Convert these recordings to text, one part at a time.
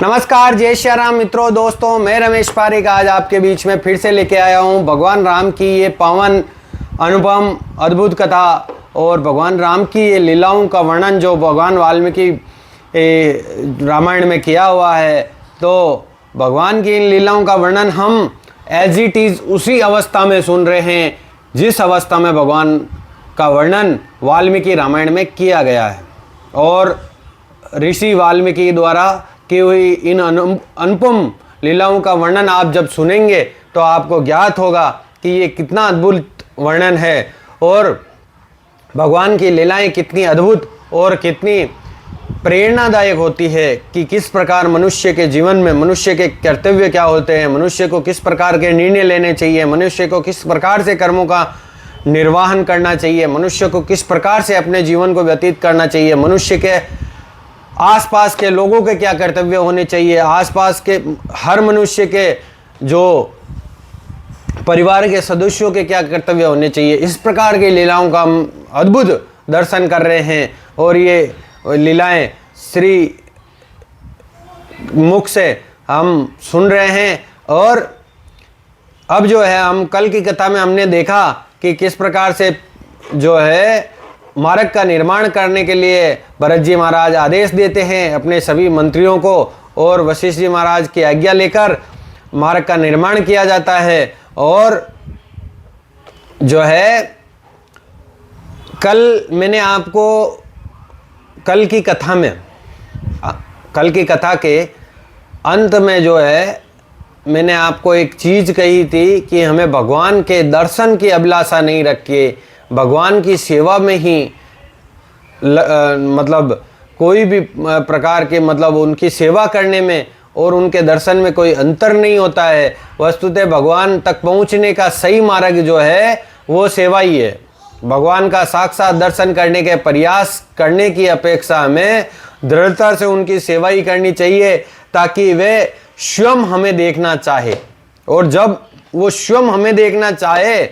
नमस्कार, जय श्री राम मित्रों, दोस्तों। मैं रमेश पारिक आज आपके बीच में फिर से लेके आया हूँ भगवान राम की ये पावन अनुपम अद्भुत कथा और भगवान राम की ये लीलाओं का वर्णन जो भगवान वाल्मीकि रामायण में किया हुआ है। तो भगवान की इन लीलाओं का वर्णन हम एज इट इज़ उसी अवस्था में सुन रहे हैं जिस अवस्था में भगवान का वर्णन वाल्मीकि रामायण में किया गया है। और ऋषि वाल्मीकि द्वारा की हुई इन अनुपम लीलाओं का वर्णन आप जब सुनेंगे तो आपको ज्ञात होगा कि ये कितना अद्भुत वर्णन है और भगवान की लीलाएं कितनी अद्भुत और कितनी प्रेरणादायक होती है कि किस प्रकार मनुष्य के जीवन में मनुष्य के कर्तव्य क्या होते हैं, मनुष्य को किस प्रकार के निर्णय लेने चाहिए, मनुष्य को किस प्रकार से कर्मों का निर्वाहन करना चाहिए, मनुष्य को किस प्रकार से अपने जीवन को व्यतीत करना चाहिए, मनुष्य के आसपास के लोगों के क्या कर्तव्य होने चाहिए, आसपास के हर मनुष्य के जो परिवार के सदस्यों के क्या कर्तव्य होने चाहिए। इस प्रकार की लीलाओं का हम अद्भुत दर्शन कर रहे हैं और ये लीलाएं श्री मुख से हम सुन रहे हैं। और अब जो है हम कल की कथा में हमने देखा कि किस प्रकार से जो है मार्ग का निर्माण करने के लिए भरत जी महाराज आदेश देते हैं अपने सभी मंत्रियों को और वशिष्ठ जी महाराज की आज्ञा लेकर मार्ग का निर्माण किया जाता है। और जो है कल मैंने आपको कल की कथा के अंत में जो है मैंने आपको एक चीज़ कही थी कि हमें भगवान के दर्शन की अभिलाषा नहीं रखिए, भगवान की सेवा में ही मतलब कोई भी प्रकार के मतलब उनकी सेवा करने में और उनके दर्शन में कोई अंतर नहीं होता है। वस्तुतः भगवान तक पहुंचने का सही मार्ग जो है वो सेवा ही है। भगवान का साक्षात दर्शन करने के प्रयास करने की अपेक्षा हमें दृढ़ता से उनकी सेवा ही करनी चाहिए ताकि वे स्वयं हमें देखना चाहे। और जब वो स्वयं हमें देखना चाहे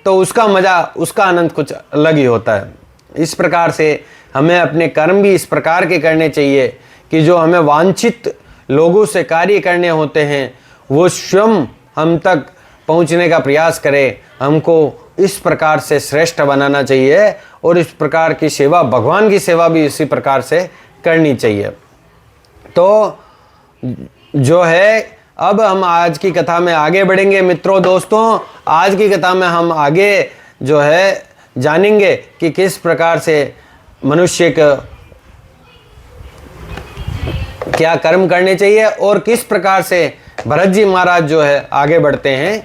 तो उसका मज़ा, उसका आनंद कुछ अलग ही होता है। इस प्रकार से हमें अपने कर्म भी इस प्रकार के करने चाहिए कि जो हमें वांछित लोगों से कार्य करने होते हैं वो स्वयं हम तक पहुंचने का प्रयास करें। हमको इस प्रकार से श्रेष्ठ बनाना चाहिए और इस प्रकार की सेवा, भगवान की सेवा भी इसी प्रकार से करनी चाहिए। तो जो है अब हम आज की कथा में आगे बढ़ेंगे मित्रों, दोस्तों। आज की कथा में हम आगे जो है जानेंगे कि किस प्रकार से मनुष्य को क्या कर्म करने चाहिए और किस प्रकार से भरत जी महाराज जो है आगे बढ़ते हैं।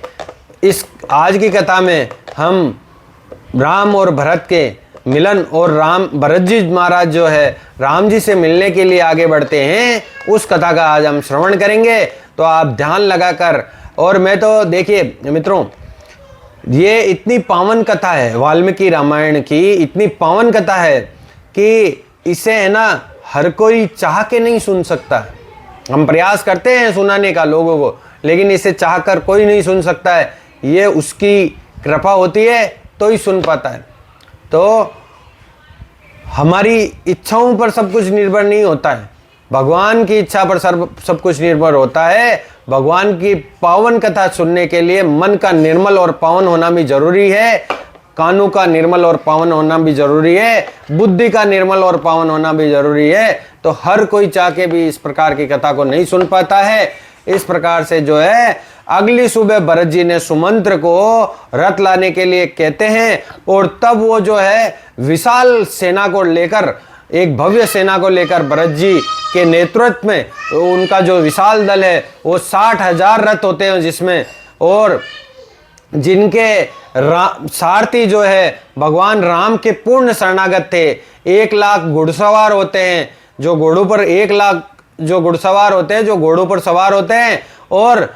इस आज की कथा में हम राम और भरत के मिलन और भरत जी महाराज जो है राम जी से मिलने के लिए आगे बढ़ते हैं, उस कथा का आज हम श्रवण करेंगे। तो आप ध्यान लगाकर, और मैं तो देखिए मित्रों, ये इतनी पावन कथा है वाल्मीकि रामायण की, इतनी पावन कथा है कि इसे है ना हर कोई चाह के नहीं सुन सकता। हम प्रयास करते हैं सुनाने का लोगों को, लेकिन इसे चाह कर कोई नहीं सुन सकता है। ये उसकी कृपा होती है तो ही सुन पाता है। तो हमारी इच्छाओं पर सब कुछ निर्भर नहीं होता है, भगवान की इच्छा पर सब कुछ निर्भर होता है। भगवान की पावन कथा सुनने के लिए मन का निर्मल और पावन होना भी जरूरी है, कानों का निर्मल और पावन होना भी जरूरी है, बुद्धि का निर्मल और पावन होना भी जरूरी है। तो हर कोई चाह के भी इस प्रकार की कथा को नहीं सुन पाता है। इस प्रकार से जो है अगली सुबह भरत जी ने सुमंत्र को रथ लाने के लिए कहते हैं और तब वो जो है विशाल सेना को लेकर, एक भव्य सेना को लेकर भरत जी के नेतृत्व में उनका जो विशाल दल है वो 60,000 रथ होते हैं जिसमें, और जिनके सारथी जो है भगवान राम के पूर्ण शरणागत थे। 1 लाख घुड़सवार होते हैं जो घोड़ों पर, 1 लाख जो घुड़सवार होते हैं जो घोड़ों पर सवार होते हैं, और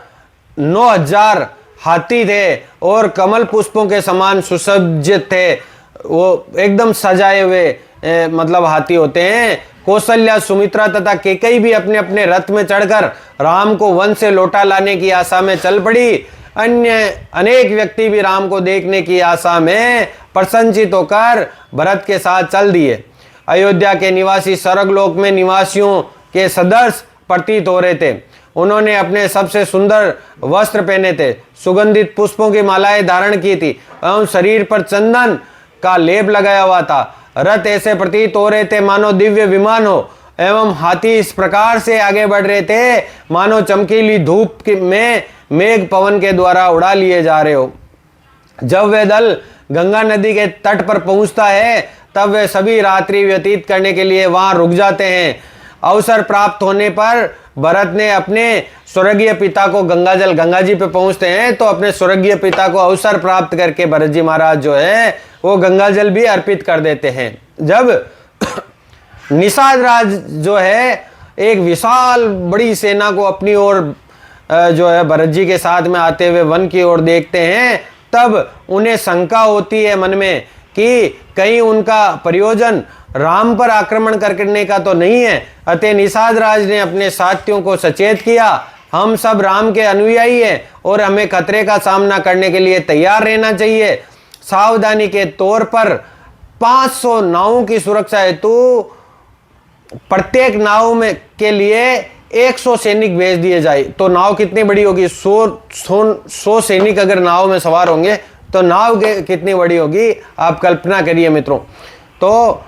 9,000 हाथी थे और कमल पुष्पों के समान सुसज्जित थे। वो एकदम सजाए हुए मतलब हाथी होते हैं। कौशल्या, सुमित्रा तथा केकई भी अपने अपने रथ में चढ़कर राम को वन से लौटा लाने की आशा में चल पड़ी। अन्य अनेक व्यक्ति भी राम को देखने की आशा में प्रसन्नचित होकर भरत के साथ चल दिए। अयोध्या के निवासी स्वर्गलोक में निवासियों के सदस्य प्रतीत हो रहे थे। उन्होंने अपने सबसे सुंदर वस्त्र पहने थे, सुगंधित पुष्पों की मालाएं धारण की थी एवं शरीर पर चंदन का लेप लगाया हुआ था। रथ ऐसे प्रतीत हो रहे थे मानो दिव्य विमान हो, एवं हाथी इस प्रकार से आगे बढ़ रहे थे मानो चमकीली धूप में मेघ पवन के द्वारा उड़ा लिए जा रहे हो। जब वह दल गंगा नदी के तट पर पहुंचता है तब वे सभी रात्रि व्यतीत करने के लिए वहां रुक जाते हैं। अवसर प्राप्त होने पर भरत ने अपने स्वर्गीय पिता को गंगा जी पे पहुंचते हैं तो अपने स्वर्गीय पिता को अवसर प्राप्त करके भरत जी महाराज जो है वो गंगा जल भी अर्पित कर देते हैं। जब निषाद राज जो है एक विशाल बड़ी सेना को अपनी ओर जो है भरत जी के साथ में आते हुए वन की ओर देखते हैं, तब उन्हें शंका होती है मन में कि कहीं उनका प्रयोजन राम पर आक्रमण करने का तो नहीं है। अतः निषाद राज ने अपने साथियों को सचेत किया, हम सब राम के अनुयायी हैं और हमें खतरे का सामना करने के लिए तैयार रहना चाहिए। सावधानी के तौर पर 500 नावों की सुरक्षा हेतु प्रत्येक नाव में के लिए 100 सैनिक भेज दिए जाए। तो नाव कितनी बड़ी होगी? 100 सैनिक अगर नाव में सवार होंगे तो नाव कितनी बड़ी होगी, आप कल्पना करिए मित्रों। तो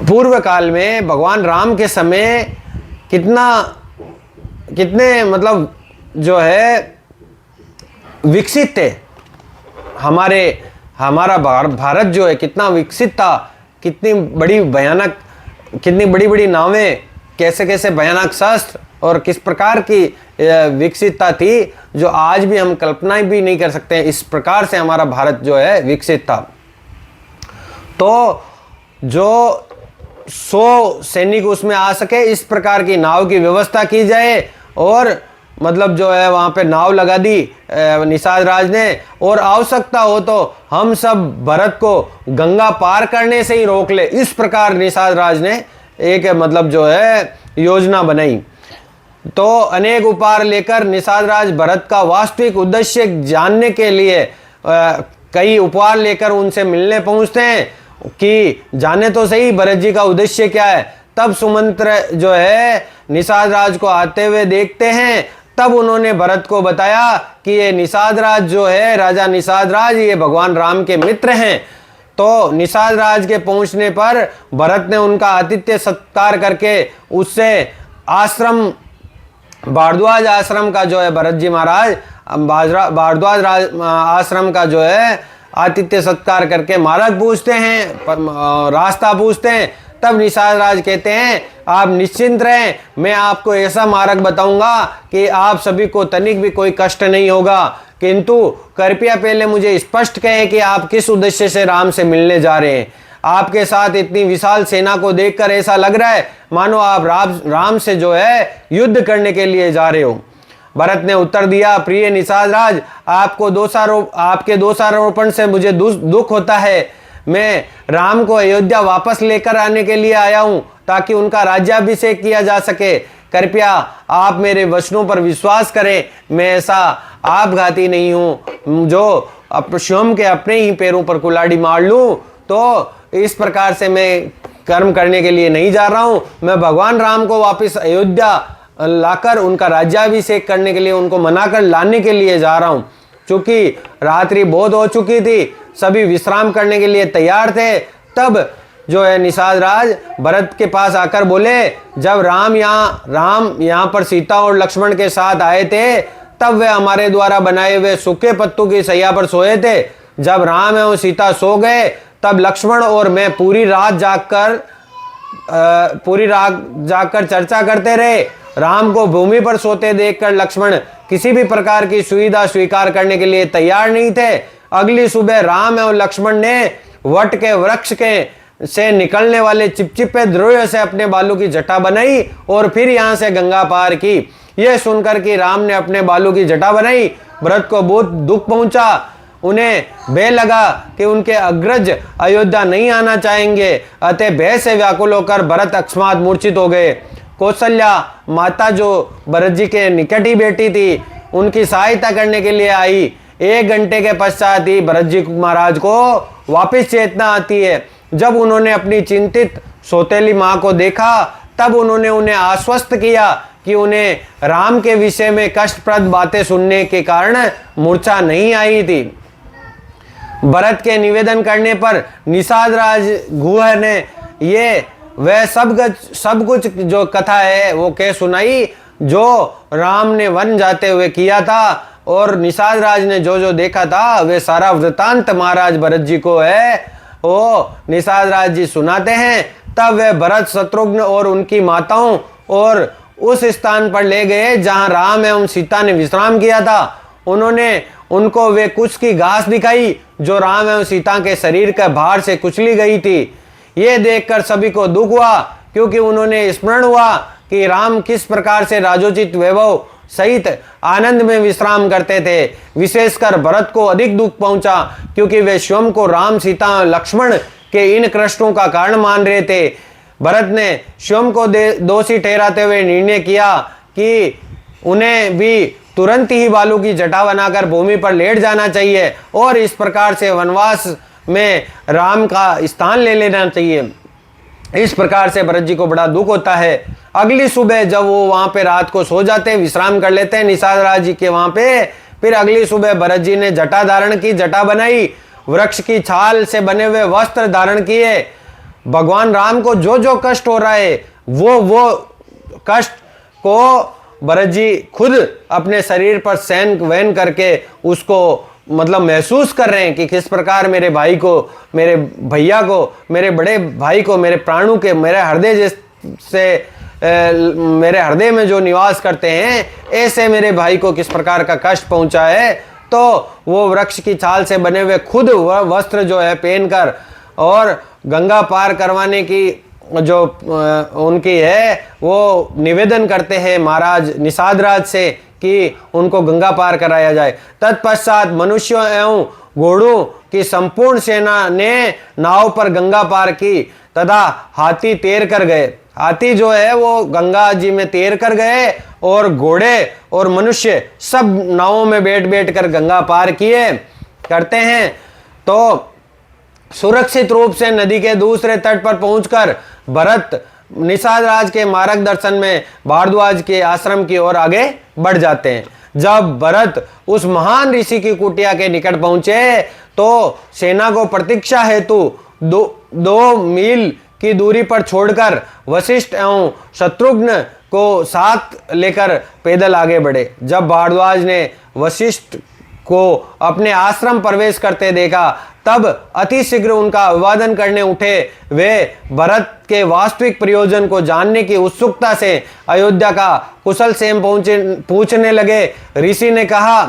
पूर्व काल में भगवान राम के समय कितने मतलब जो है विकसित थे, हमारा भारत जो है कितना विकसित था, कितनी बड़ी बड़ी नावें, कैसे कैसे भयानक शस्त्र और किस प्रकार की विकसितता थी जो आज भी हम कल्पना भी नहीं कर सकते। इस प्रकार से हमारा भारत जो है विकसित था। तो जो 100 सैनिक उसमें आ सके इस प्रकार की नाव की व्यवस्था की जाए और मतलब जो है वहां पे नाव लगा दी निषाद राज ने, और आवश्यकता हो तो हम सब भरत को गंगा पार करने से ही रोक ले, इस प्रकार निषाद राज ने एक मतलब जो है योजना बनाई। तो अनेक उपहार लेकर निषाद राज भरत का वास्तविक उद्देश्य जानने के लिए कई उपहार लेकर उनसे मिलने पहुंचते हैं कि जाने तो सही भरत जी का उद्देश्य क्या है। तब सुमंत्र जो है निषाद राज को आते हुए देखते हैं, तब उन्होंने भरत को बताया कि ये निषाद राज जो है, राजा निषाद राज, ये भगवान राम के मित्र हैं। तो निषाद राज के पहुंचने पर भरत ने उनका आतिथ्य सत्कार करके उससे आश्रम, भारद्वाज आश्रम का जो है भरत जी महाराज भारद्वाज आश्रम का जो है आतिथ्य सत्कार करके मार्ग पूछते हैं, रास्ता पूछते हैं। तब निषाद राज कहते हैं आप निश्चिंत रहें, मैं आपको ऐसा मार्ग बताऊंगा कि आप सभी को तनिक भी कोई कष्ट नहीं होगा, किंतु कृपया पहले मुझे स्पष्ट कहें कि आप किस उद्देश्य से राम से मिलने जा रहे हैं। आपके साथ इतनी विशाल सेना को देखकर ऐसा लग रहा है मानो आप राम से जो है युद्ध करने के लिए जा रहे हो। भरत ने उत्तर दिया, प्रिय निषाद राज, आपके दोषारोपण से मुझे दुख होता है। मैं राम को अयोध्या वापस लेकर आने के लिए आया हूं ताकि उनका राज्याभिषेक किया जा सके। कृपया आप मेरे वचनों पर विश्वास करें, मैं ऐसा आपघाती नहीं हूं जो स्वयं के अपने ही पैरों पर कुल्हाड़ी मार लूं। तो इस प्रकार से मैं कर्म करने के लिए नहीं जा रहा हूं। मैं भगवान राम को वापस अयोध्या लाकर उनका राज्याभिषेक करने के लिए, उनको मनाकर लाने के लिए जा रहा हूं। क्योंकि रात्रि बहुत हो चुकी थी, सभी विश्राम करने के लिए तैयार थे। तब जो है निषाद राज भरत के पास आकर बोले, जब राम यहाँ पर सीता और लक्ष्मण के साथ आए थे तब वे हमारे द्वारा बनाए हुए सूखे पत्तों की सैया पर सोए थे। जब राम और सीता सो गए तब लक्ष्मण और मैं पूरी रात जागकर चर्चा करते रहे। राम को भूमि पर सोते देखकर लक्ष्मण किसी भी प्रकार की सुविधा स्वीकार करने के लिए तैयार नहीं थे। अगली सुबह राम और लक्ष्मण ने वट के वृक्ष से निकलने वाले चिपचिपे द्रोह से अपने बालों की जटा बनाई और फिर यहाँ से गंगा पार की। यह सुनकर कि राम ने अपने बालों की जटा बनाई, भरत को बहुत दुख पहुंचा। उन्हें भय लगा कि उनके अग्रज अयोध्या नहीं आना चाहेंगे। अतः भय से व्याकुल होकर भरत अकस्मात मूर्छित हो गए। कौशल्या माता जो भरत जी के निकट ही बैठी थी, उनकी सहायता करने के लिए आई। 1 घंटे के पश्चात ही भरत जी महाराज को वापस चेतना आती है। जब उन्होंने अपनी चिंतित सौतेली माँ को देखा तब उन्होंने उन्हें आश्वस्त किया कि उन्हें राम के विषय में कष्टप्रद बातें सुनने के कारण मूर्छा नहीं आई थी। भरत के निवेदन करने पर निषाद राज गुह ने ये वह सब कुछ जो कथा है वो कह सुनाई जो राम ने वन जाते हुए किया था, और निषाद राज ने जो जो देखा था वे सारा वृतांत महाराज भरत जी को है वो निषाद राज जी सुनाते हैं। तब वे भरत शत्रुघ्न और उनकी माताओं और उस स्थान पर ले गए जहां राम एवं सीता ने विश्राम किया था। उन्होंने उनको वे कुछ की घास दिखाई जो राम एवं सीता के शरीर के भार से कुचली गई थी। ये देखकर सभी को दुख हुआ, क्योंकि उन्होंने स्मरण हुआ कि राम किस प्रकार से राजोचित वैभव सहित आनंद में विश्राम करते थे। विशेषकर भरत को अधिक दुख पहुंचा, क्योंकि वे स्वयं को राम सीता और लक्ष्मण के इन कष्टों का कारण मान रहे थे। भरत ने स्वयं को दोषी ठहराते हुए निर्णय किया कि उन्हें भी तुरंत ही बालू की जटा बनाकर भूमि पर लेट जाना चाहिए और इस प्रकार से वनवास में राम का स्थान ले लेना चाहिए। इस प्रकार से भरत जी को बड़ा दुख होता है। अगली सुबह जब वो वहां पे रात को सो जाते हैं, विश्राम कर लेते हैं निषाद राज जी के वहां पे, फिर अगली सुबह भरत जी ने जटा धारण की, जटा बनाई, वृक्ष की छाल से बने हुए वस्त्र धारण किए। भगवान राम को जो जो कष्ट हो रहा है वो कष्ट को भरत जी खुद अपने शरीर पर सहन वहन करके उसको मतलब महसूस कर रहे हैं कि किस प्रकार मेरे भाई को, मेरे भैया को, मेरे बड़े भाई को, मेरे प्राणों के, मेरे हृदय से मेरे हृदय में जो निवास करते हैं ऐसे मेरे भाई को किस प्रकार का कष्ट पहुंचा है। तो वो वृक्ष की छाल से बने हुए खुद वस्त्र जो है पहनकर और गंगा पार करवाने की जो उनकी है वो निवेदन करते हैं महाराज निषाद राज से कि उनको गंगा पार कराया जाए। तत्पश्चात मनुष्यों एवं घोड़ों की संपूर्ण सेना ने नाव पर गंगा पार की तथा हाथी तैर कर गए। हाथी जो है वो गंगा जी में तैर कर गए और घोड़े और मनुष्य सब नावों में बैठ बैठ कर गंगा पार किए करते हैं। तो सुरक्षित रूप से नदी के दूसरे तट पर पहुंचकर भरत निषाद राज के मार्गदर्शन में भारद्वाज के आश्रम की ओर आगे बढ़ जाते हैं। जब भरत उस महान ऋषि की कुटिया के निकट पहुंचे तो सेना को प्रतीक्षा हेतु दो मील की दूरी पर छोड़कर वशिष्ठ एवं शत्रुघ्न को साथ लेकर पैदल आगे बढ़े। जब भारद्वाज ने वशिष्ठ को अपने आश्रम प्रवेश करते देखा तब अति शीघ्र उनका अभिवादन करने उठे। वे भरत के वास्तविक प्रयोजन को जानने की उत्सुकता से अयोध्या का कुशल क्षेम पूछने लगे। ऋषि ने कहा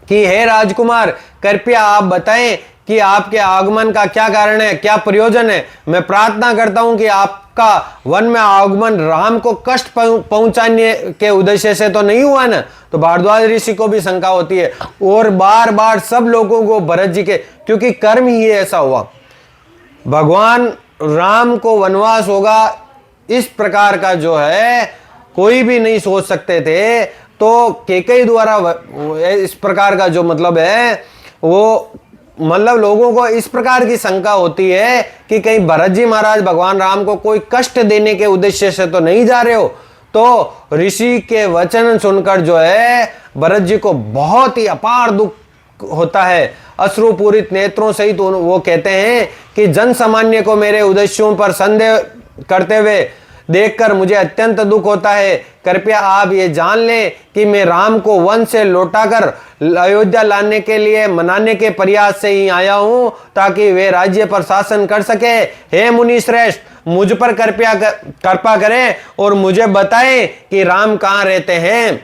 कि हे राजकुमार, कृपया आप बताएं कि आपके आगमन का क्या कारण है, क्या प्रयोजन है। मैं प्रार्थना करता हूं कि आपका वन में आगमन राम को कष्ट पहुंचाने के उद्देश्य से तो नहीं हुआ ना। तो भारद्वाज ऋषि को भी शंका होती है और बार बार सब लोगों को भरत जी के, क्योंकि कर्म ही ऐसा हुआ, भगवान राम को वनवास होगा इस प्रकार का जो है कोई भी नहीं सोच सकते थे। तो कैकेयी द्वारा इस प्रकार का जो मतलब है वो मतलब लोगों को इस प्रकार की शंका होती है कि कहीं भरत जी महाराज भगवान राम को कोई कष्ट देने के उद्देश्य से तो नहीं जा रहे हो। तो ऋषि के वचन सुनकर जो है भरत जी को बहुत ही अपार दुख होता है। अश्रुपूरित नेत्रों सहित वो कहते हैं कि जन सामान्य को मेरे उद्देश्यों पर संदेह करते हुए देखकर मुझे अत्यंत दुख होता है। कृपया आप ये जान लें कि मैं राम को वन से लौटाकर अयोध्या लाने के लिए मनाने के प्रयास से ही आया हूं ताकि वे राज्य पर शासन कर सके। हे मुनि श्रेष्ठ, मुझ पर कृपा करें और मुझे बताएं कि राम कहाँ रहते हैं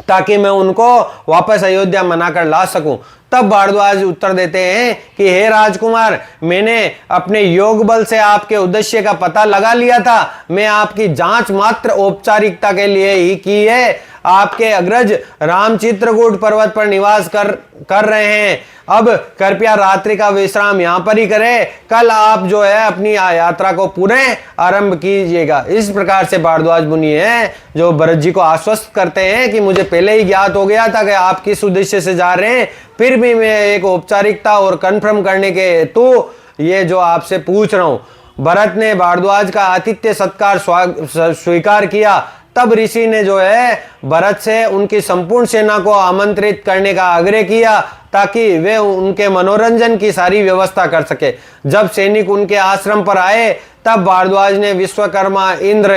ताकि मैं उनको वापस अयोध्या मनाकर ला सकूं। तब भारद्वाज उत्तर देते हैं कि हे राजकुमार, मैंने अपने योग बल से आपके उद्देश्य का पता लगा लिया था। मैं आपकी जांच मात्र औपचारिकता के लिए ही की है। आपके अग्रज राम चित्रकूट पर्वत पर निवास कर रहे हैं। अब कृपया रात्रि का विश्राम यहाँ पर ही करें। कल आप जो है अपनी यात्रा को पुनः आरंभ कीजिएगा। इस प्रकार से भारद्वाज मुनि है जो भरत जी को आश्वस्त करते हैं कि मुझे पहले ही ज्ञात हो गया था कि आप किस उद्देश्य से जा रहे हैं, फिर भी मैं एक औपचारिकता और कन्फर्म करने के हेतु ये जो आपसे पूछ रहा हूँ। भरत ने भारद्वाज का आतिथ्य सत्कार स्वीकार किया, तब ऋषि ने जो है भरत से उनकी संपूर्ण सेना को आमंत्रित करने का आग्रह किया ताकि वे उनके मनोरंजन की सारी व्यवस्था कर सके। जब सैनिक उनके आश्रम पर आए तब भारद्वाज ने विश्वकर्मा, इंद्र,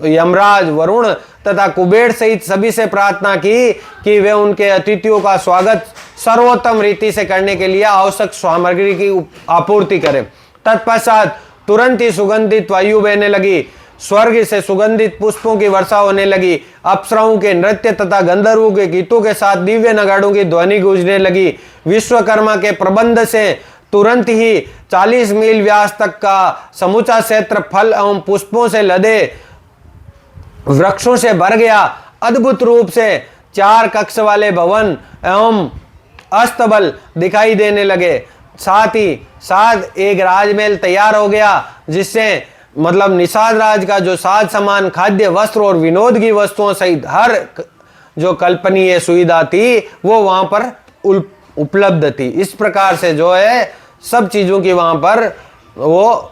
यमराज, वरुण तथा कुबेर सहित सभी से प्रार्थना की कि वे उनके अतिथियों का स्वागत सर्वोत्तम रीति से करने के लिए आवश्यक सामग्री की आपूर्ति करें। तत्पश्चात तुरंत ही सुगंधित वायु बहने लगी, स्वर्ग से सुगंधित पुष्पों की वर्षा होने लगी, अप्सराओं के नृत्य तथा गंधर्वों के गीतों के साथ दिव्य नगाड़ों की ध्वनि गूंजने लगी। विश्वकर्मा के प्रबंध से तुरंत ही 40 मील व्यास तक का समूचा क्षेत्र फल एवं पुष्पों से लदे वृक्षों से भर गया। अद्भुत रूप से 4 कक्ष वाले भवन एवं अस्तबल दिखाई देने लगे। साथ ही साथ एक राजमहल तैयार हो गया, जिससे मतलब निषाद राज का जो साज सामान, खाद्य, वस्त्र और विनोद की वस्तुओं सहित हर जो कल्पनीय सुविधा थी वो वहां पर उपलब्ध थी। इस प्रकार से जो है सब चीजों की वहां पर वो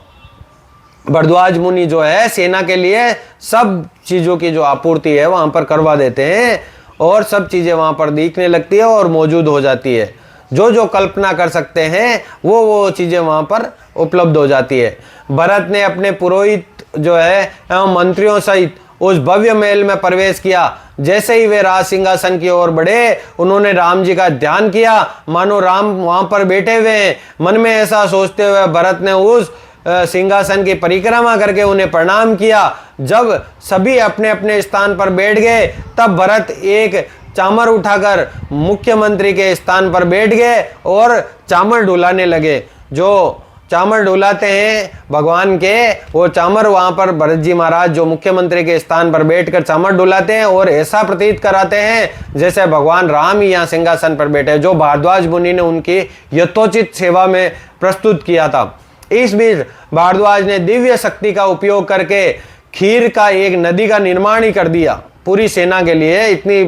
भरद्वाज मुनि जो है सेना के लिए सब चीजों की जो आपूर्ति है वहां पर करवा देते हैं और सब चीजें वहां पर दिखने लगती है और मौजूद हो जाती है। जो जो कल्पना कर सकते हैं वो चीजें वहां पर उपलब्ध हो जाती है। भरत ने अपने पुरोहित जो है एवं मंत्रियों सहित उस भव्य महल में प्रवेश किया। जैसे ही वे राज सिंहासन की ओर बढ़े, उन्होंने राम जी का ध्यान किया, मानो राम वहां पर बैठे हुए हैं। मन में ऐसा सोचते हुए भरत ने उस सिंहासन की परिक्रमा करके उन्हें प्रणाम किया। जब सभी अपने अपने स्थान पर बैठ गए तब भरत एक चामर उठाकर मुख्यमंत्री के स्थान पर बैठ गए और चामर डुलाने लगे। जो चामर डुलाते हैं भगवान के, वो चामर वहां पर भरत जी महाराज जो मुख्यमंत्री के स्थान पर बैठकर चामर डुलाते हैं और ऐसा प्रतीत कराते हैं जैसे भगवान राम ही यहाँ सिंहासन पर बैठे, जो भारद्वाज मुनि ने उनकी यथोचित सेवा में प्रस्तुत किया था। इस बीच भारद्वाज ने दिव्य शक्ति का उपयोग करके खीर का एक नदी का निर्माण ही कर दिया। पूरी सेना के लिए इतनी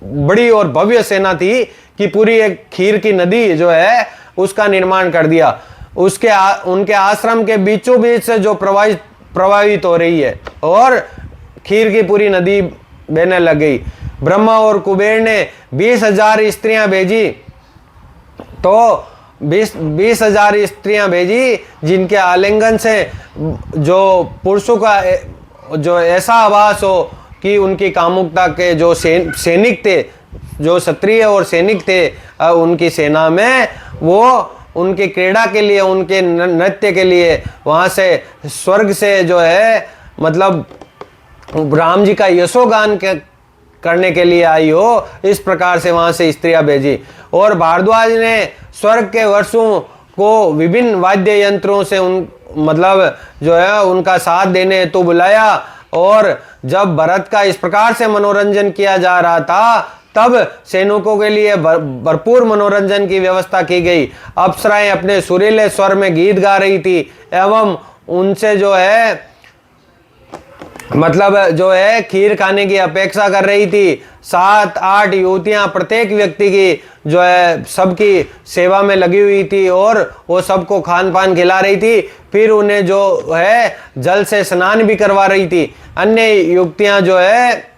बड़ी और भव्य सेना थी कि पूरी एक खीर की नदी जो है उसका निर्माण कर दिया। उनके आश्रम के बीचों बीच से जो प्रवाहित हो रही है और खीर की पूरी नदी बहने लग गई। ब्रह्मा और कुबेर ने 20,000 स्त्रियां भेजी, तो 20,000 स्त्रियां भेजी जिनके आलिंगन से जो पुरुषों का जो ऐसा आभास हो कि उनकी कामुकता के जो सैनिक थे, जो क्षत्रिय और सैनिक थे उनकी सेना में, वो उनकी क्रीड़ा के लिए, उनके नृत्य के लिए वहाँ से स्वर्ग से जो है मतलब राम जी का यशोगान करने के लिए आई हो। इस प्रकार से वहाँ से स्त्रियाँ भेजी और भारद्वाज ने स्वर्ग के वर्षों को विभिन्न वाद्य यंत्रों से मतलब जो है उनका साथ देने हेतु बुलाया। और जब भरत का इस प्रकार से मनोरंजन किया जा रहा था तब सैनिकों के लिए भरपूर मनोरंजन की व्यवस्था की गई। अप्सराएं अपने सुरीले स्वर में गीत गा रही थी एवं उनसे जो है मतलब जो है खीर खाने की अपेक्षा कर रही थी। 7-8 युवतियां प्रत्येक व्यक्ति की जो है सबकी सेवा में लगी हुई थी और वो सबको खान पान खिला रही थी। फिर उन्हें जो है जल से स्नान भी करवा रही थी। अन्य युवतियां जो है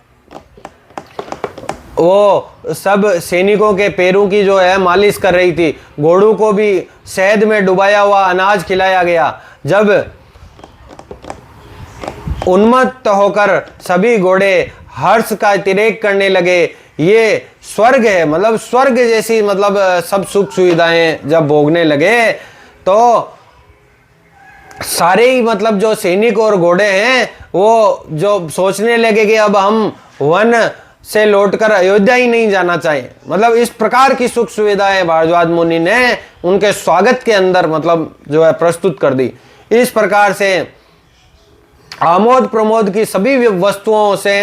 वो सब सैनिकों के पैरों की जो है मालिश कर रही थी। घोड़ों को भी शहद में डुबाया हुआ अनाज खिलाया गया। जब उन्मत्त होकर सभी घोड़े हर्ष का अतिरेक करने लगे। ये स्वर्ग है, मतलब स्वर्ग जैसी मतलब सब सुख सुविधाएं जब भोगने लगे तो सारे ही मतलब जो सैनिक और घोड़े हैं वो जो सोचने लगे कि अब हम वन से लौटकर अयोध्या ही नहीं जाना चाहिए। मतलब इस प्रकार की सुख सुविधाएं भारद्वाज मुनि ने उनके स्वागत के अंदर मतलब जो है प्रस्तुत कर दी। इस प्रकार से आमोद प्रमोद की सभी वस्तुओं से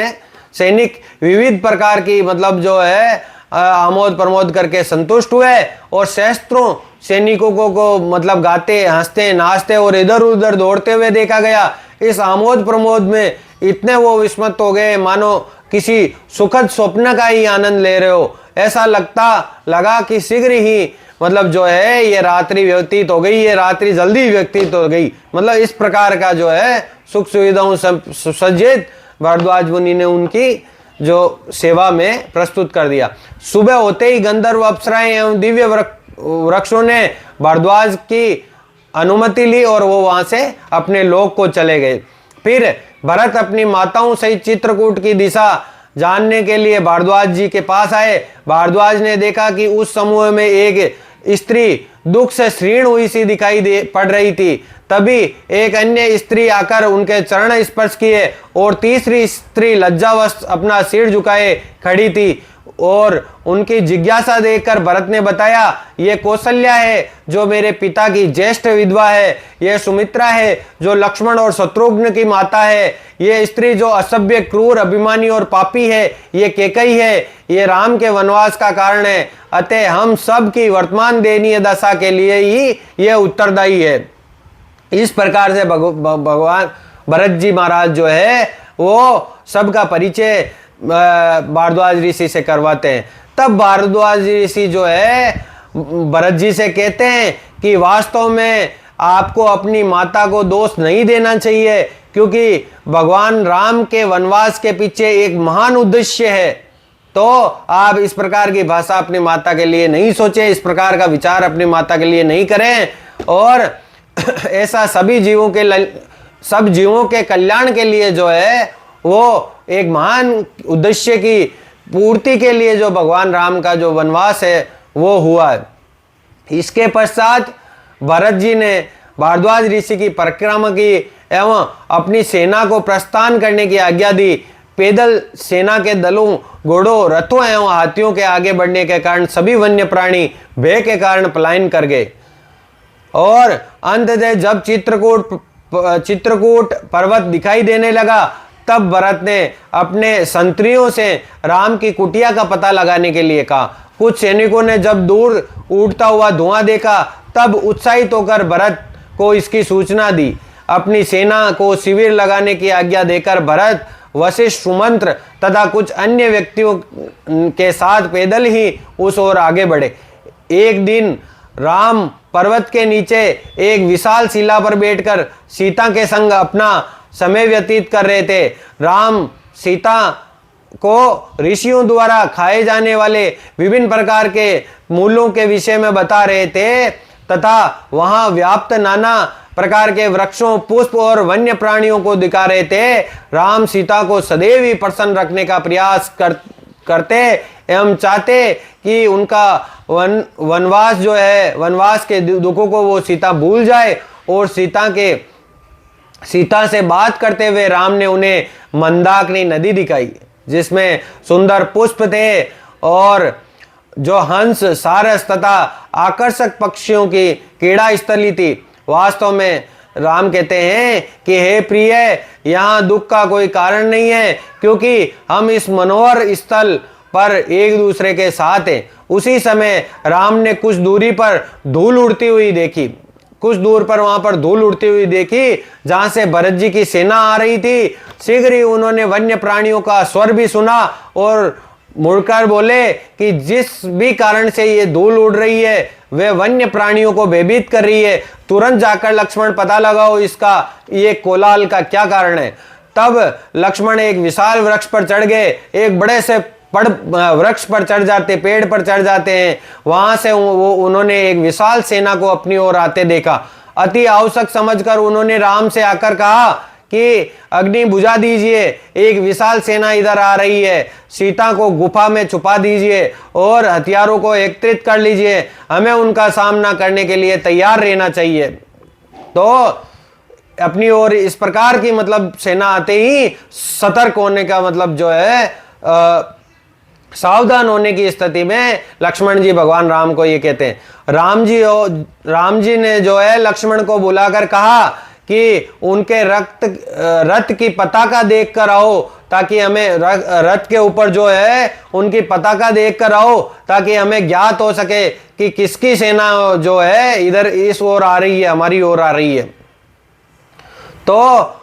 सैनिक विविध प्रकार की मतलब जो है आमोद प्रमोद करके संतुष्ट हुए और शस्त्रों सैनिकों को मतलब गाते, हंसते, नाचते और इधर उधर दौड़ते हुए देखा गया। इस आमोद प्रमोद में इतने वो विस्मित हो गए मानो किसी सुखद स्वप्न का ही आनंद ले रहे हो। ऐसा लगा कि शीघ्र ही मतलब जो है ये रात्रि व्यतीत हो गई, ये रात्रि जल्दी व्यतीत हो गई। मतलब इस प्रकार का जो है सुख सुविधाओं सुसज्जित भारद्वाज मुनि ने उनकी जो सेवा में प्रस्तुत कर दिया। सुबह होते ही गंधर्व अप्सराएं एवं दिव्य वृक्षों ने भारद्वाज की अनुमति ली और वो वहां से अपने लोक को चले गए। फिर भरत अपनी माताओं सहित चित्रकूट की दिशा जानने के लिए भारद्वाज जी के पास आए। भारद्वाज ने देखा कि उस समूह में एक स्त्री दुख से क्षीण हुई सी दिखाई पड़ रही थी। तभी एक अन्य स्त्री आकर उनके चरण स्पर्श किए और तीसरी स्त्री लज्जावश अपना सिर झुकाए खड़ी थी। और उनकी जिज्ञासा देखकर भरत ने बताया, ये कौशल्या है जो मेरे पिता की ज्येष्ठ विधवा है, यह सुमित्रा है जो लक्ष्मण और शत्रुघ्न की माता है, ये स्त्री जो असभ्य क्रूर अभिमानी और पापी है ये कैकेयी है, ये राम के वनवास का कारण है, अतः हम सब की वर्तमान दयनीय दशा के लिए ही यह उत्तरदायी है। इस प्रकार से भगवान भरत जी महाराज जो है वो सबका परिचय भारद्वाज ऋषि से करवाते हैं। तब भारद्वाज ऋषि जो है भरत जी से कहते हैं कि वास्तव में आपको अपनी माता को दोष नहीं देना चाहिए, क्योंकि भगवान राम के वनवास के पीछे एक महान उद्देश्य है। तो आप इस प्रकार की भाषा अपनी माता के लिए नहीं सोचें, इस प्रकार का विचार अपनी माता के लिए नहीं करें, और ऐसा सब जीवों के कल्याण के लिए जो है वो एक महान उद्देश्य की पूर्ति के लिए जो भगवान राम का जो वनवास है वो हुआ है। इसके पश्चात भरत जी ने भारद्वाज ऋषि की परिक्रमा की एवं अपनी सेना को प्रस्थान करने की आज्ञा दी। पैदल सेना के दलों, घोड़ों, रथों एवं हाथियों के आगे बढ़ने के कारण सभी वन्य प्राणी भय के कारण पलायन कर गए। और अंततः जब चित्रकूट पर्वत दिखाई देने लगा, तब भरत ने अपने संतरियों से राम की कुटिया का पता लगाने के लिए कहा। कुछ सैनिकों ने जब दूर उड़ता हुआ धुआं देखा, तब उत्साहित होकर भरत को इसकी सूचना दी। अपनी सेना को शिविर लगाने की आज्ञा देकर भरत, वशिष्ठ, सुमंत्र तथा कुछ अन्य व्यक्तियों के साथ पैदल ही उस ओर आगे बढ़े। एक दिन राम पर्वत के नीचे एक विशाल शिला पर बैठकर सीता के संग अपना समय व्यतीत कर रहे थे। राम सीता को ऋषियों द्वारा खाए जाने वाले विभिन्न प्रकार के मूलों के विषय में बता रहे थे तथा वहां व्याप्त नाना प्रकार के वृक्षों, पुष्प और वन्य प्राणियों को दिखा रहे थे। राम सीता को सदैव ही प्रसन्न रखने का प्रयास करते एवं चाहते कि उनका वनवास जो है, वनवास के दुखों को वो सीता भूल जाए। और सीता से बात करते हुए राम ने उन्हें मंदाकिनी नदी दिखाई, जिसमें सुंदर पुष्प थे और जो हंस, सारस तथा आकर्षक पक्षियों की क्रीड़ा स्थली थी। वास्तव में राम कहते हैं कि हे प्रिय, यहाँ दुख का कोई कारण नहीं है, क्योंकि हम इस मनोहर स्थल पर एक दूसरे के साथ हैं। उसी समय राम ने कुछ दूरी पर धूल उड़ती हुई देखी, कुछ दूर पर वहां पर धूल उड़ती हुई देखी जहां से भरत जी की सेना आ रही थी। शीघ्र ही उन्होंने वन्य प्राणियों का स्वर भी सुना और मुड़कर बोले कि जिस भी कारण से ये धूल उड़ रही है वे वन्य प्राणियों को भयभीत कर रही है, तुरंत जाकर लक्ष्मण पता लगाओ इसका ये कोलाहल का क्या कारण है। तब लक्ष्मण एक विशाल वृक्ष पर चढ़ गए। एक बड़े से वृक्ष पर चढ़ जाते, पेड़ पर चढ़ जाते हैं। वहां से उन्होंने एक विशाल सेना को अपनी ओर आते देखा। अति आवश्यक समझकर उन्होंने राम से आकर कहा कि अग्नि बुझा दीजिए, एक विशाल सेना इधर आ रही है, सीता को गुफा में छुपा दीजिए और हथियारों को एकत्रित कर लीजिए, हमें उनका सामना करने के लिए तैयार रहना चाहिए। तो अपनी ओर इस प्रकार की मतलब सेना आते ही सतर्क होने का मतलब जो है सावधान होने की स्थिति में लक्ष्मण जी भगवान राम को ये कहते हैं। राम जी ने जो है लक्ष्मण को बुलाकर कहा कि उनके रथ की पताका देख कर आओ, ताकि हमें रथ के ऊपर जो है उनकी पताका देख कर आओ, ताकि हमें ज्ञात हो सके कि किसकी सेना जो है इधर इस ओर आ रही है, हमारी ओर आ रही है। तो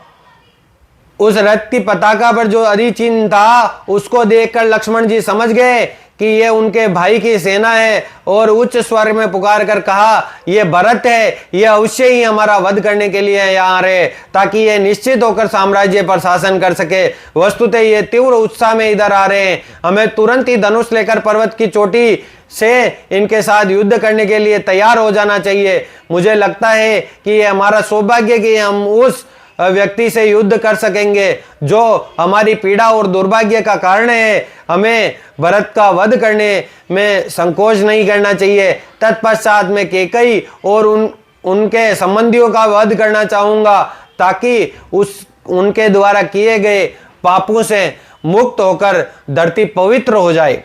उस रथ की पताका पर जो अधिचिन्ह था उसको देखकर लक्ष्मण जी समझ गए कि ये उनके भाई की सेना है और उच्च स्वर में पुकार कर कहा, ये भरत है, ये अवश्य ही हमारा वध करने के लिए यहाँ आ रहे, ताकि ये निश्चित होकर साम्राज्य पर शासन कर सके। वस्तुतः ये तीव्र उत्साह में इधर आ रहे हैं, हमें तुरंत ही धनुष लेकर पर्वत की चोटी से इनके साथ युद्ध करने के लिए तैयार हो जाना चाहिए। मुझे लगता है कि ये हमारा सौभाग्य कि हम उस व्यक्ति से युद्ध कर सकेंगे जो हमारी पीड़ा और दुर्भाग्य का कारण है। हमें भरत का वध करने में संकोच नहीं करना चाहिए। तत्पश्चात मैं कैकेयी और उनके संबंधियों का वध करना चाहूंगा, ताकि उनके द्वारा किए गए पापों से मुक्त होकर धरती पवित्र हो जाए।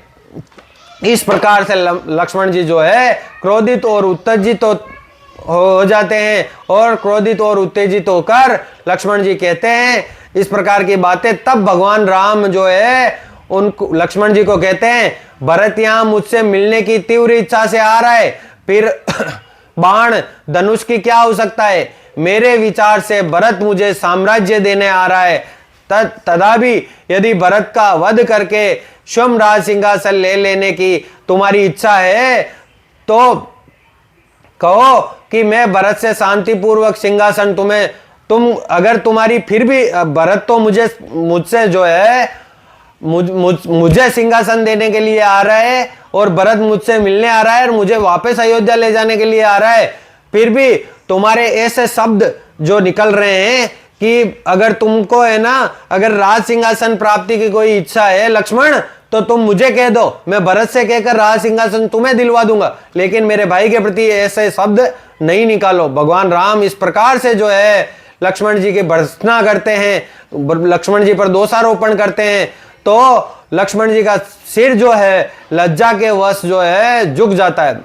इस प्रकार से लक्ष्मण जी जो है क्रोधित और उत्तेजित हो जाते हैं, और क्रोधित और उत्तेजित होकर लक्ष्मण जी कहते हैं इस प्रकार की बातें। तब भगवान राम जो है उनको लक्ष्मण जी को कहते हैं, भरत यहाँ मुझसे मिलने की तीव्र इच्छा से आ रहा है, फिर बाण धनुष की क्या हो सकता है। मेरे विचार से भरत मुझे साम्राज्य देने आ रहा है। तथापि यदि भरत का वध करके स्वयं राज सिंहासन ले लेने की तुम्हारी इच्छा है तो कहो कि मैं भरत से शांतिपूर्वक सिंहासन तुम अगर तुम्हारी फिर भी भरत तो मुझसे जो है मुझे सिंहासन देने के लिए आ रहा है, और भरत मुझसे मिलने आ रहा है और मुझे वापस अयोध्या ले जाने के लिए आ रहा है, फिर भी तुम्हारे ऐसे शब्द जो निकल रहे हैं कि अगर तुमको है ना, अगर राज सिंहासन प्राप्ति की कोई इच्छा है लक्ष्मण, तो तुम मुझे कह दो, मैं भरत से कहकर राज सिंहासन तुम्हें दिलवा दूंगा, लेकिन मेरे भाई के प्रति ऐसे शब्द नहीं निकालो। भगवान राम इस प्रकार से जो है लक्ष्मण जी की भर्त्सना करते हैं, लक्ष्मण जी पर दोषारोपण करते हैं। तो लक्ष्मण जी का सिर जो है लज्जा के वश जो है झुक जाता है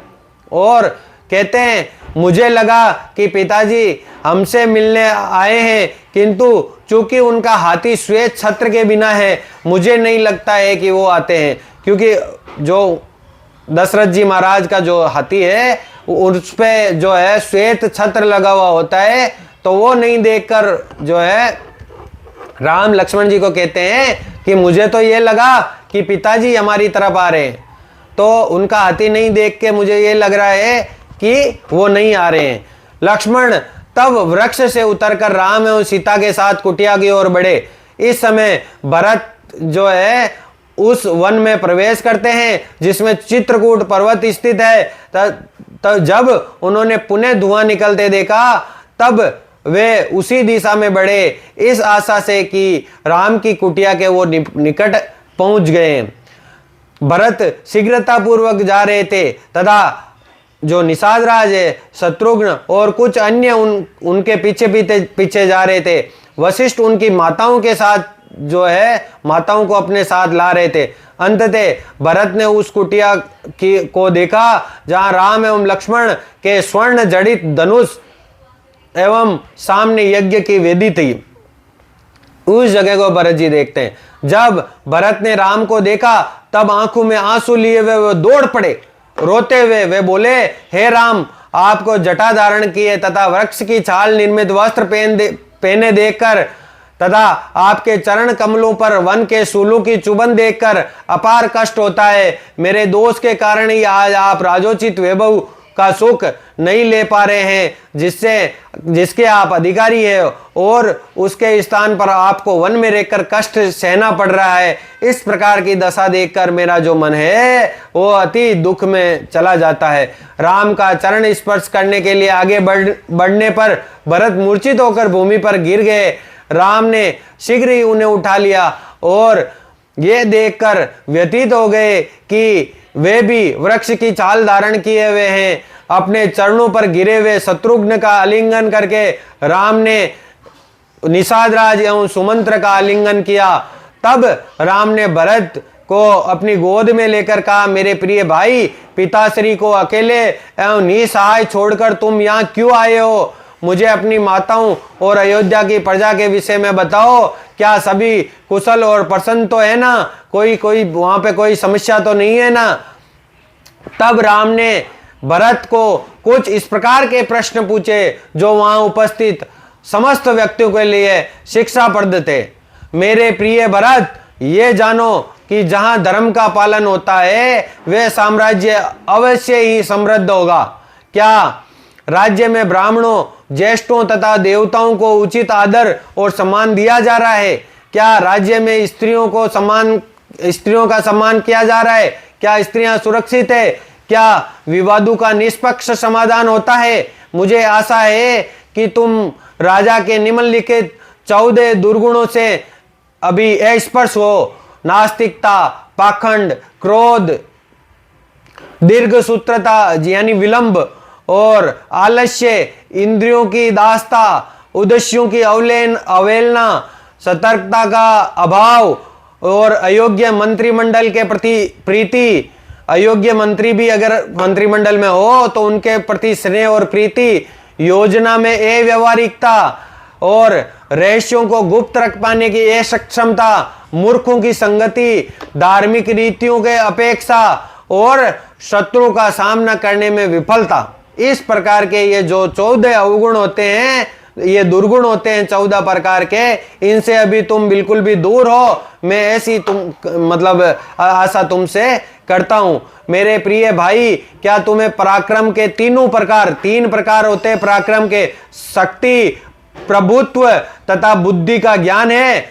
और कहते हैं, मुझे लगा कि पिताजी हमसे मिलने आए हैं, किंतु चूंकि उनका हाथी श्वेत छत्र के बिना है, मुझे नहीं लगता है कि वो आते हैं, क्योंकि जो दशरथ जी महाराज का जो हाथी है उस पे जो है श्वेत छत्र लगा हुआ होता है, तो वो नहीं देखकर जो है राम लक्ष्मण जी को कहते हैं कि मुझे तो ये लगा कि पिताजी हमारी तरफ आ रहे हैं, तो उनका हाथी नहीं देख के मुझे ये लग रहा है कि वो नहीं आ रहे हैं। लक्ष्मण तब वृक्ष से उतरकर राम एवं सीता के साथ कुटिया की ओर बढ़े। इस समय भरत जो है उस वन में प्रवेश करते हैं जिसमें चित्रकूट पर्वत स्थित है। तब जब उन्होंने पुनः धुआं निकलते देखा तब वे उसी दिशा में बढ़े, इस आशा से कि राम की कुटिया के वो निकट पहुंच गए। भरत शीघ्रतापूर्वक जा रहे थे तथा जो निषाद राज है, शत्रुघ्न और कुछ अन्य उनके पीछे जा रहे थे। वशिष्ठ उनकी माताओं के साथ जो है माताओं को अपने साथ ला रहे थे। अंततः भरत ने उस कुटिया को देखा जहां राम एवं लक्ष्मण के स्वर्ण जड़ित धनुष एवं सामने यज्ञ की वेदी थी। उस जगह को भरत जी देखते हैं। जब भरत ने राम को देखा तब आंखों में आंसू लिए हुए वो दौड़ पड़े। रोते हुए वे बोले, हे राम, आपको जटा धारण किए तथा वृक्ष की छाल निर्मित वस्त्र पहने देखकर तथा आपके चरण कमलों पर वन के सूलों की चुभन देखकर अपार कष्ट होता है। मेरे दोष के कारण ही आज आप राजोचित वैभव का सुख नहीं ले पा रहे हैं, जिसके आप अधिकारी हैं, और उसके स्थान पर आपको वन में रहकर कष्ट सहना पड़ रहा है। इस प्रकार की दशा देखकर मेरा जो मन है वो अति दुख में चला जाता है। राम का चरण स्पर्श करने के लिए आगे बढ़ने पर भरत मूर्छित होकर भूमि पर गिर गए। राम ने शीघ्र ही उन्हें उठा लिया और ये देखकर व्यतीत हो गए कि वे भी वृक्ष की छाल धारण किए हुए हैं। अपने चरणों पर गिरे हुए शत्रुघ्न का आलिंगन करके राम ने निषाद राज एवं सुमंत्र का आलिंगन किया। तब राम ने भरत को अपनी गोद में लेकर कहा, मेरे प्रिय भाई, पिताश्री को अकेले एवं निसहाय छोड़कर तुम यहाँ क्यों आए हो? मुझे अपनी माताओं और अयोध्या की प्रजा के विषय में बताओ। क्या सभी कुशल और प्रसन्न तो है ना? कोई वहां पे कोई समस्या तो नहीं है ना? तब राम ने भरत को कुछ इस प्रकार के प्रश्न पूछे जो वहां उपस्थित समस्त व्यक्तियों के लिए शिक्षाप्रद थे। मेरे प्रिय भरत, ये जानो कि जहां धर्म का पालन होता है वह साम्राज्य अवश्य ही समृद्ध होगा। क्या राज्य में ब्राह्मणों, ज्येष्ठों तथा देवताओं को उचित आदर और सम्मान दिया जा रहा है? क्या राज्य में स्त्रियों का सम्मान किया जा रहा है? क्या स्त्रियां सुरक्षित है? क्या विवादों का निष्पक्ष समाधान होता है? मुझे आशा है कि तुम राजा के निम्नलिखित 14 दुर्गुणों से अभी स्पर्श हो। नास्तिकता, पाखंड, क्रोध, दीर्घसूत्रता यानी विलंब और आलस्य, इंद्रियों की दासता, उद्देश्यों की अवहेलना, सतर्कता का अभाव और अयोग्य मंत्रिमंडल के प्रति प्रीति। अयोग्य मंत्री भी अगर मंत्रिमंडल में हो तो उनके प्रति स्नेह और प्रीति, योजना में अव्यवहारिकता और रहस्यों को गुप्त रख पाने की असक्षमता, मूर्खों की संगति, धार्मिक रीतियों के अपेक्षा और शत्रु का सामना करने में विफलता। इस प्रकार के ये जो 14 अवगुण होते हैं, ये दुर्गुण होते हैं 14 प्रकार के, इनसे अभी तुम बिल्कुल भी दूर हो। मैं ऐसी आशा तुमसे करता हूं। मेरे प्रिय भाई, क्या तुम्हें पराक्रम के 3 प्रकार होते हैं पराक्रम के, शक्ति, प्रभुत्व तथा बुद्धि का ज्ञान है?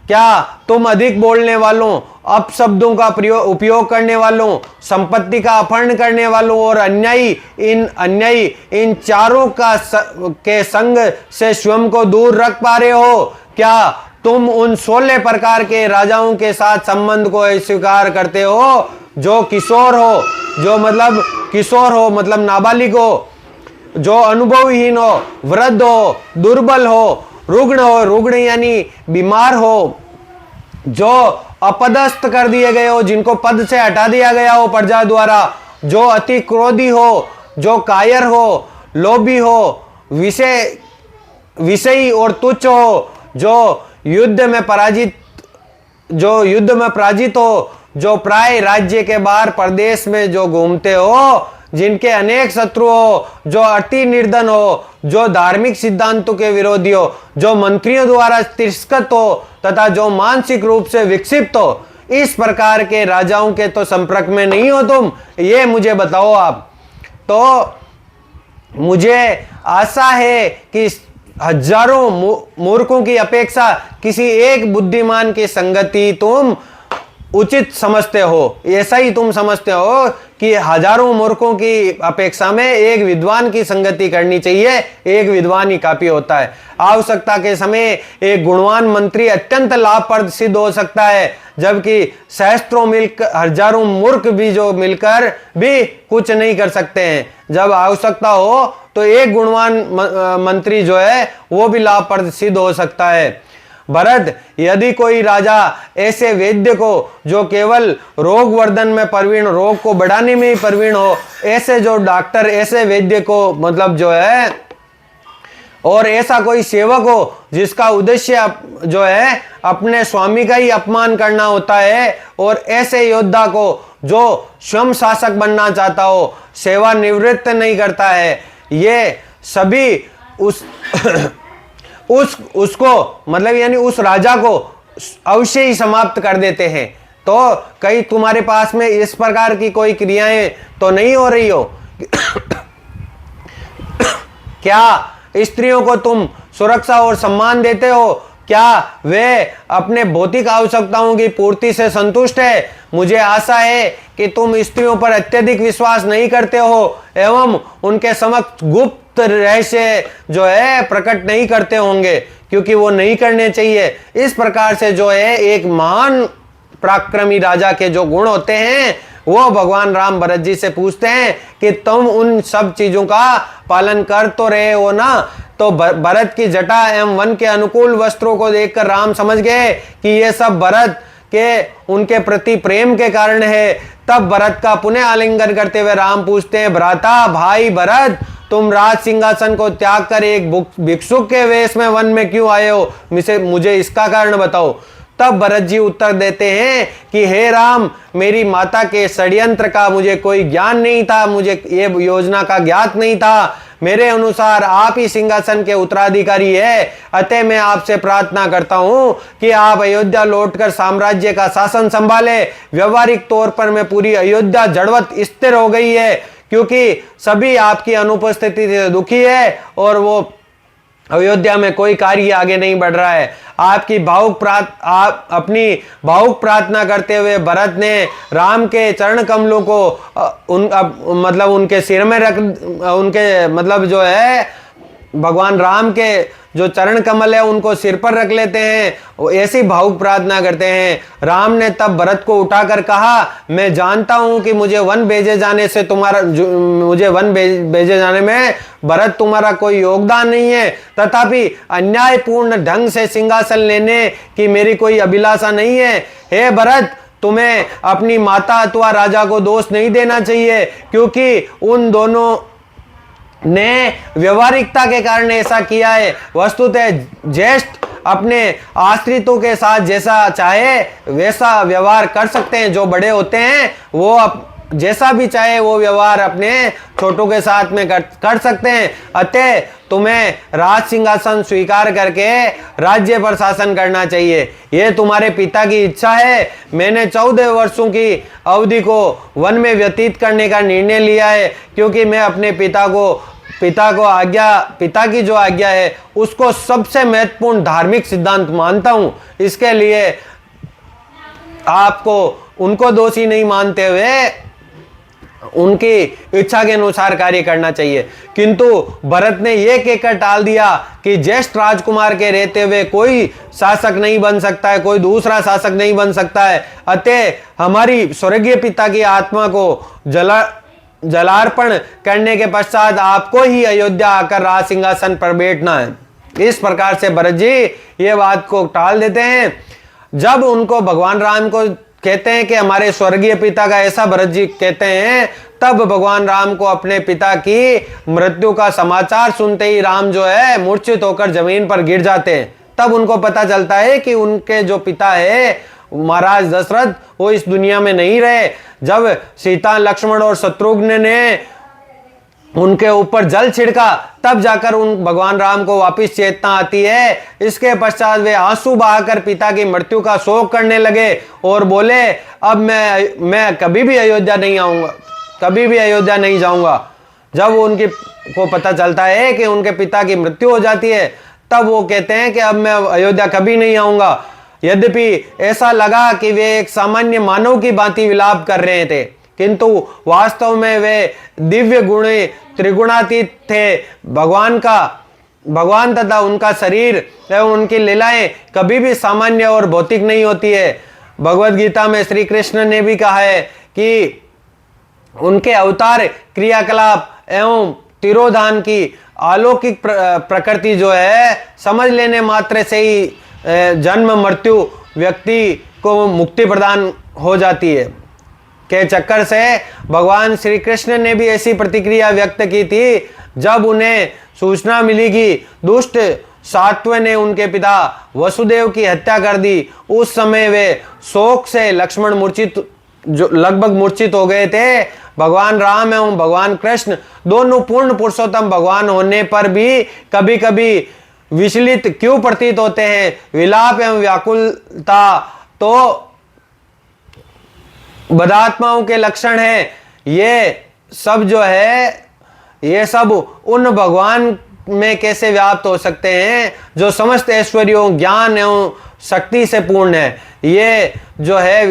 क्या तुम अधिक बोलने वालों, अपशब्दों का उपयोग करने वालों, संपत्ति का अपहरण करने वालों और अन्यायी इन चारों के संग से स्वयं को दूर रख पा रहे हो? क्या तुम उन 16 प्रकार के राजाओं के साथ संबंध को स्वीकार करते हो जो किशोर हो मतलब नाबालिग हो, जो अनुभवहीन हो, वृद्ध हो, दुर्बल हो, रुग्ण यानी बीमार हो, जो अपदस्थ कर दिए गए हो, जिनको पद से हटा दिया गया हो प्रजा द्वारा, जो अति क्रोधी हो, जो कायर हो, लोभी हो, विषयी और तुच्छ हो, जो युद्ध में पराजित हो, जो प्राय राज्य के बाहर प्रदेश में जो घूमते हो, जिनके अनेक शत्रु हो, जो अति निर्धन हो, जो धार्मिक सिद्धांतों के विरोधी हो, जो मंत्रियों द्वारा तिरस्कृत हो तथा जो मानसिक रूप से विक्षिप्त हो, इस प्रकार के राजाओं के तो संपर्क में नहीं हो तुम, ये मुझे बताओ आप। तो मुझे आशा है कि हजारों मूर्खों की अपेक्षा किसी एक बुद्धिमान की संगति तुम उचित समझते हो। ऐसा ही तुम समझते हो कि हजारों मूर्खों की अपेक्षा में एक विद्वान की संगति करनी चाहिए, एक विद्वान ही काफी होता है। आवश्यकता के समय एक गुणवान मंत्री अत्यंत लाभप्रद सिद्ध हो सकता है, जबकि सहस्त्रों मिलकर हजारों मूर्ख भी जो मिलकर भी कुछ नहीं कर सकते हैं। जब आवश्यकता हो तो एक गुणवान मंत्री जो है वो भी लाभप्रद सिद्ध हो सकता है। भरत, यदि कोई राजा ऐसे वैद्य को जो केवल रोग वर्धन में प्रवीण, रोग को बढ़ाने में ही प्रवीण हो, ऐसे जो डॉक्टर, ऐसे वैद्य को जो है, और ऐसा कोई सेवक हो जिसका उद्देश्य जो है अपने स्वामी का ही अपमान करना होता है, और ऐसे योद्धा को जो स्वयं शासक बनना चाहता हो, सेवानिवृत्त नहीं करता है, ये सभी उसको यानी उस राजा को अवश्य ही समाप्त कर देते हैं। तो कहीं तुम्हारे पास में इस प्रकार की कोई क्रियाएं तो नहीं हो रही हो? क्या स्त्रियों को तुम सुरक्षा और सम्मान देते हो? क्या वे अपने भौतिक आवश्यकताओं की पूर्ति से संतुष्ट है? मुझे आशा है कि तुम स्त्रियों पर अत्यधिक विश्वास नहीं करते हो एवं उनके समक्ष गुप्त रहस्य जो है प्रकट नहीं करते होंगे, क्योंकि वो नहीं करने चाहिए। इस प्रकार से जो है एक महान पराक्रमी राजा के जो गुण होते हैं वो भगवान राम भरत जी से पूछते हैं कि तुम उन सब चीजों का पालन कर तो रहे हो ना? तो भरत की जटा एवं वन के अनुकूल वस्त्रों को देखकर राम समझ गए कि ये सब भरत के उनके प्रति प्रेम के कारण है। तब भरत का पुनः आलिंगन करते हुए राम पूछते हैं, भ्राता भाई भरत, तुम राज सिंहासन को त्याग कर एक भिक्षुक के वेश में वन में क्यों आए हो? मुझे इसका कारण बताओ। तब भरत जी उत्तर देते हैं कि हे राम, मेरी माता के षड्यंत्र का मुझे कोई ज्ञान नहीं था, मुझे ये योजना का ज्ञात नहीं था। मेरे अनुसार आप ही सिंहासन के उत्तराधिकारी है, अतः मैं आपसे प्रार्थना करता हूं कि आप अयोध्या लौटकर साम्राज्य का शासन संभाले। व्यवहारिक तौर पर मैं पूरी अयोध्या जड़वत स्थिर हो गई है, क्योंकि सभी आपकी अनुपस्थिति से दुखी है और वो अयोध्या में कोई कार्य आगे नहीं बढ़ रहा है। आपकी आप अपनी भावुक प्रार्थना करते हुए भरत ने राम के चरण कमलों को मतलब उनके सिर में रख, उनके मतलब जो है भगवान राम के जो चरण कमल है उनको सिर पर रख लेते हैं, ऐसी भावुक प्रार्थना करते हैं। राम ने तब भरत को उठाकर कहा, मैं जानता हूं कि मुझे वन भेजे जाने में भरत तुम्हारा कोई योगदान नहीं है, तथापि अन्यायपूर्ण ढंग से सिंहासन लेने की मेरी कोई अभिलाषा नहीं है। हे भरत, तुम्हें अपनी माता अथवा राजा को दोष नहीं देना चाहिए, क्योंकि उन दोनों ने व्यवहारिकता के कारण ऐसा किया है। वस्तुतः ज्येष्ठ अपने आश्रितों के साथ जैसा चाहे वैसा व्यवहार कर सकते हैं। जो बड़े होते हैं वो जैसा भी चाहे वो व्यवहार अपने छोटों के साथ में कर सकते हैं। अतः तुम्हें राज सिंहासन स्वीकार करके राज्य पर शासन करना चाहिए। यह तुम्हारे पिता की इच्छा है। मैंने 14 वर्षों की अवधि को वन में व्यतीत करने का निर्णय लिया है, क्योंकि मैं अपने पिता की जो आज्ञा है उसको सबसे महत्वपूर्ण धार्मिक सिद्धांत मानता हूं। इसके लिए आपको उनको दोषी नहीं मानते हुए उनकी इच्छा के अनुसार कार्य करना चाहिए। किंतु भरत ने यह कहकर टाल दिया कि ज्येष्ठ राजकुमार के रहते हुए कोई शासक नहीं बन सकता है, कोई दूसरा शासक नहीं बन सकता है। अतः हमारी स्वर्गीय पिता की आत्मा को जलार्पण करने के पश्चात आपको ही अयोध्या आकर राज सिंहासन पर बैठना है। इस प्रकार से भरत जी ये बात को टाल देते हैं। जब उनको भगवान राम को कहते हैं कि हमारे स्वर्गीय पिता का, ऐसा भरत जी कहते हैं, तब भगवान राम को अपने पिता की मृत्यु का समाचार सुनते ही राम जो है मूर्छित होकर जमीन पर गिर जाते हैं। तब उनको पता चलता है कि उनके जो पिता है महाराज दशरथ वो इस दुनिया में नहीं रहे। जब सीता, लक्ष्मण और शत्रुघ्न ने उनके ऊपर जल छिड़का तब जाकर उन भगवान राम को वापस चेतना आती है। इसके पश्चात वे आंसू बहाकर पिता की मृत्यु का शोक करने लगे और बोले, अब मैं कभी भी अयोध्या नहीं आऊंगा, कभी भी अयोध्या नहीं जाऊंगा। जब उनकी को पता चलता है कि उनके पिता की मृत्यु हो जाती है तब वो कहते हैं कि अब मैं अयोध्या कभी नहीं आऊंगा। यद्यपि ऐसा लगा कि वे एक सामान्य मानव की भांति विलाप कर रहे थे, किंतु वास्तव में वे दिव्य गुणी त्रिगुणातीत थे। भगवान तथा उनका शरीर एवं उनकी लीलाएं कभी भी सामान्य और भौतिक नहीं होती है। भगवद गीता में श्री कृष्ण ने भी कहा है कि उनके अवतार, क्रियाकलाप एवं तिरोधान की अलौकिक प्रकृति जो है समझ लेने मात्र से ही जन्म मृत्यु व्यक्ति को मुक्ति प्रदान हो जाती है के चक्कर से भगवान श्री कृष्ण ने भी ऐसी प्रतिक्रिया व्यक्त की थी। जब उन्हें सूचना मिली कि दुष्ट सात्वत ने उनके पिता वसुदेव की हत्या कर दी, उस समय वे शोक से लगभग मूर्छित हो गए थे। भगवान राम एवं भगवान कृष्ण दोनों पूर्ण पुरुषोत्तम भगवान होने पर भी कभी कभी विचलित क्यों प्रतीत होते हैं। विलाप एवं व्याकुलता तो बदात्माओं के लक्षण है। ये सब जो है ये सब उन भगवान में कैसे व्याप्त हो सकते हैं जो समस्त ऐश्वर्यों, ज्ञान एवं शक्ति से पूर्ण है। ये जो है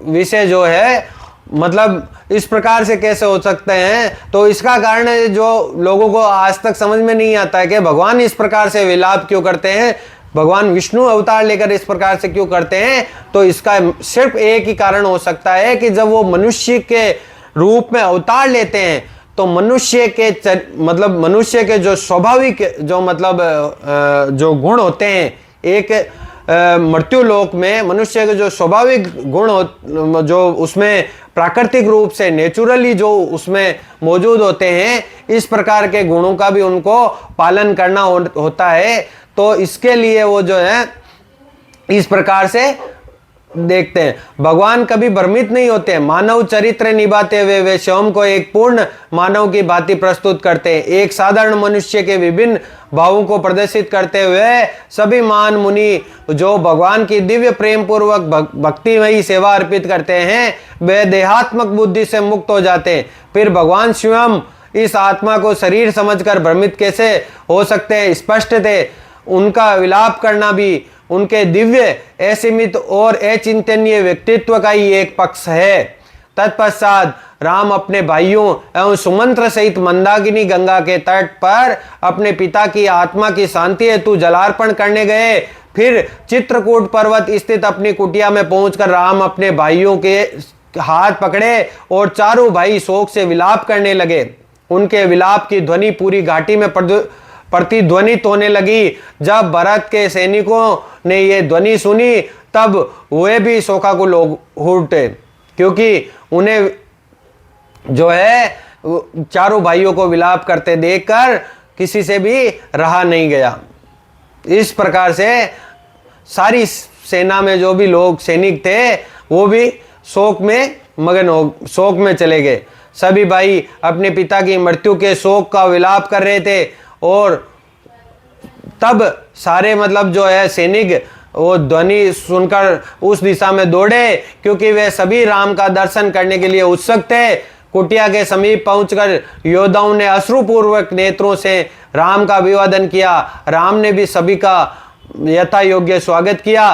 विषय जो है मतलब इस प्रकार से कैसे हो सकते हैं। तो इसका कारण है जो लोगों को आज तक समझ में नहीं आता है कि भगवान इस प्रकार से विलाप क्यों करते हैं, भगवान विष्णु अवतार लेकर इस प्रकार से क्यों करते हैं। तो इसका सिर्फ एक ही कारण हो सकता है कि जब वो मनुष्य के रूप में अवतार लेते हैं तो मनुष्य के जो स्वाभाविक जो गुण होते हैं, एक मृत्यु लोक में मनुष्य के जो स्वाभाविक गुण जो उसमें प्राकृतिक रूप से नेचुरली जो उसमें मौजूद होते हैं, इस प्रकार के गुणों का भी उनको पालन करना होता है। तो इसके लिए वो जो है इस प्रकार से देखते हैं। भगवान कभी भ्रमित नहीं होते। मानव चरित्र निभाते हुए वे स्वयं को एक पूर्ण मानव की भांति प्रस्तुत करते हैं। एक साधारण मनुष्य के विभिन्न भावों को प्रदर्शित करते हुए सभी महान मुनि जो भगवान की दिव्य प्रेम पूर्वक भक्तिमयी सेवा अर्पित करते हैं, वे देहात्मक बुद्धि से मुक्त हो जाते हैं। फिर भगवान स्वयं इस आत्मा को शरीर समझकर भ्रमित कैसे हो सकते हैं? स्पष्ट थे। उनका विलाप करना भी उनके दिव्य असीमित और अचिंतनीय व्यक्तित्व का ही एक पक्ष है। तत्पश्चात राम अपने भाइयों एवं सुमंत्र सहित मंदाकिनी गंगा के तट पर अपने पिता की आत्मा की शांति हेतु जलार्पण करने गए। फिर चित्रकूट पर्वत स्थित अपनी कुटिया में पहुंचकर राम अपने भाइयों के हाथ पकड़े और चारों भाई शोक से विलाप करने लगे। उनके विलाप की ध्वनि पूरी घाटी में प्रतिध्वनित होने लगी। जब भरत के सैनिकों ने यह ध्वनि सुनी तब वे भी शोकाकुल हो उठे, क्योंकि उन्हें जो है चारों भाइयों को विलाप करते देखकर किसी से भी रहा नहीं गया। इस प्रकार से सारी सेना में जो भी लोग सैनिक थे वो भी शोक में चले गए। सभी भाई अपने पिता की मृत्यु के शोक का विलाप कर रहे थे और तब सारे जो है सैनिक वो ध्वनि सुनकर उस दिशा में दौड़े, क्योंकि वे सभी राम का दर्शन करने के लिए उत्सुक थे। कुटिया के समीप पहुंचकर योद्धाओं ने अश्रुपूर्वक नेत्रों से राम का अभिवादन किया। राम ने भी सभी का यथा योग्य स्वागत किया।